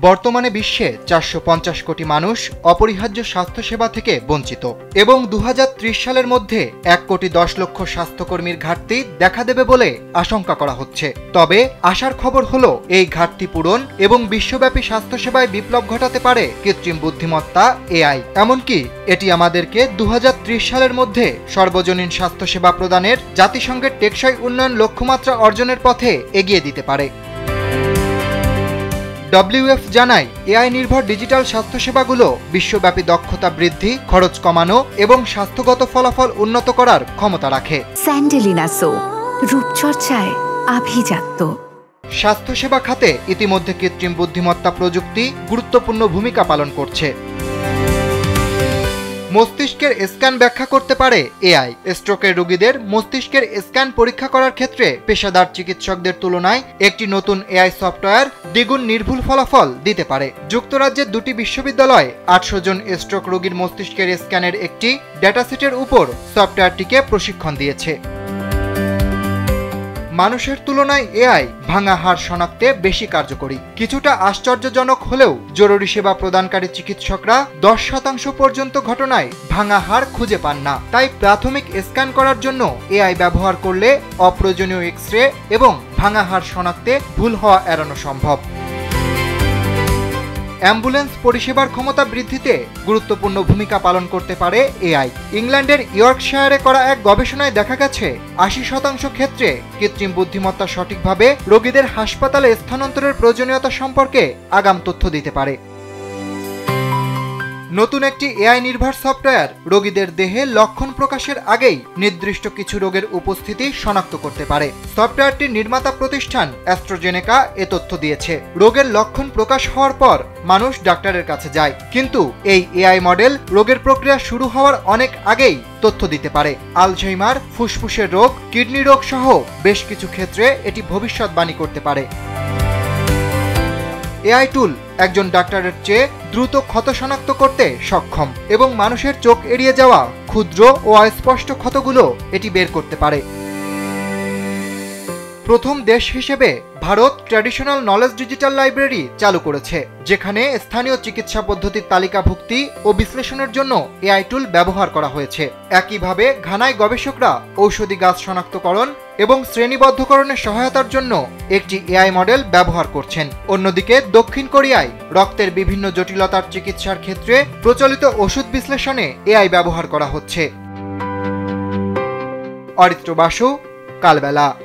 বর্তমানে বিশ্বে ৪৫০ কোটি মানুষ অপরিহার্য স্বাস্থ্যসেবা থেকে বঞ্চিত এবং ২০৩০ সালের মধ্যে ১,১০ লক্ষ স্বাস্থ্যকর্মীর ঘাটতি দেখা দেবে বলে আশঙ্কা করা হচ্ছে। তবে আশার খবর হলো এই ঘাটতি পূরণ এবং বিশ্বব্যাপী স্বাস্থ্যসেবায় বিপ্লব ঘটাতে পারে কৃত্রিম বুদ্ধিমত্তা এআই। এমনকি এটি আমাদেরকে ২০৩০ সালের মধ্যে সর্বজনীন স্বাস্থ্যসেবা প্রদানের জাতিসংঘের টেকসই উন্নয়ন লক্ষ্যমাত্রা অর্জনের পথে এগিয়ে দিতে পারে। ডব্লিউএফ জানায়, এআই নির্ভর ডিজিটাল স্বাস্থ্যসেবাগুলো বিশ্বব্যাপী দক্ষতা বৃদ্ধি, খরচ কমানো এবং স্বাস্থ্যগত ফলাফল উন্নত করার ক্ষমতা রাখে। স্যান্ডেলিনা সো, রূপচর্চায় আভিজাত্য। স্বাস্থ্যসেবা খাতে ইতিমধ্যে কৃত্রিম বুদ্ধিমত্তা প্রযুক্তি গুরুত্বপূর্ণ ভূমিকা পালন করছে। মস্তিষ্কের স্ক্যান ব্যাখ্যা করতে পারে এআই। স্ট্রোকের রোগীদের মস্তিষ্কের স্ক্যান পরীক্ষা করার ক্ষেত্রে পেশাদার চিকিৎসকদের তুলনায় একটি নতুন এআই সফটওয়্যার দ্বিগুণ নির্ভুল ফলাফল দিতে পারে। যুক্তরাজ্যের দুটি বিশ্ববিদ্যালয় ৮০০ জন স্ট্রোক রোগীর মস্তিষ্কের স্ক্যানের একটি ডেটাসেটের উপর সফটওয়্যারটিকে প্রশিক্ষণ দিয়েছে। মানুষের তুলনায় এআই ভাঙা হাড় শনাক্তে বেশি কার্যকরী। কিছুটা আশ্চর্যজনক হলেও জরুরি সেবা প্রদানকারী চিকিৎসকরা ১০% পর্যন্ত ঘটনায় ভাঙা হাড় খুঁজে পান না। তাই প্রাথমিক স্ক্যান করার জন্য এআই ব্যবহার করলে অপ্রয়োজনীয় এক্স-রে এবং ভাঙা হাড় শনাক্তে ভুল হওয়া এড়ানো সম্ভব। অ্যাম্বুলেন্স পরিষেবার ক্ষমতা বৃদ্ধিতে গুরুত্বপূর্ণ ভূমিকা পালন করতে পারে এআই। ইংল্যান্ডের ইয়র্কশায়ারে করা এক গবেষণায় দেখা গেছে ৮০% ক্ষেত্রে কৃত্রিম বুদ্ধিমত্তা সঠিকভাবে রোগীদের হাসপাতালে স্থানান্তরের প্রয়োজনীয়তা সম্পর্কে আগাম তথ্য দিতে পারে। নতুন একটি এআই নির্ভর সফটওয়্যার রোগীদের দেহে লক্ষণ প্রকাশের আগেই নির্দিষ্ট কিছু রোগের উপস্থিতি শনাক্ত করতে পারে। সফটওয়্যারটির নির্মাতা প্রতিষ্ঠান অ্যাস্ট্রাজেনেকা এ তথ্য দিয়েছে। রোগের লক্ষণ প্রকাশ হওয়ার পর মানুষ ডাক্তারের কাছে যায়, কিন্তু এই এআই মডেল রোগের প্রক্রিয়া শুরু হওয়ার অনেক আগেই তথ্য দিতে পারে। আলঝেইমার, ফুসফুসের রোগ, কিডনি রোগ সহ বেশ কিছু ক্ষেত্রে এটি ভবিষ্যৎবাণী করতে পারে। এআই টুল একজন ডাক্তারের চেয়ে দ্রুত ক্ষত শনাক্ত করতে সক্ষম এবং মানুষের চোখ এড়িয়ে যাওয়া ক্ষুদ্র ও অস্পষ্ট ক্ষতগুলো এটি বের করতে পারে। প্রথম দেশ হিসেবে Bharat traditional knowledge digital library চালু করেছে, যেখানে স্থানীয় চিকিৎসা পদ্ধতির তালিকাভুক্তি ও বিশ্লেষণের জন্য এআই টুল ব্যবহার করা হয়েছে। একইভাবে ঘানায় গবেষকরা ঔষধি গাছ শনাক্তকরণ এবং শ্রেণীবদ্ধকরণের সহায়তার জন্য একটি এআই মডেল ব্যবহার করছেন। অন্যদিকে দক্ষিণ কোরিয়ায় রক্তের বিভিন্ন জটিলতার চিকিৎসার ক্ষেত্রে প্রচলিত ওষুধ বিশ্লেষণে এআই ব্যবহার করা হচ্ছে। অরিত্র বাসু, কালবেলা।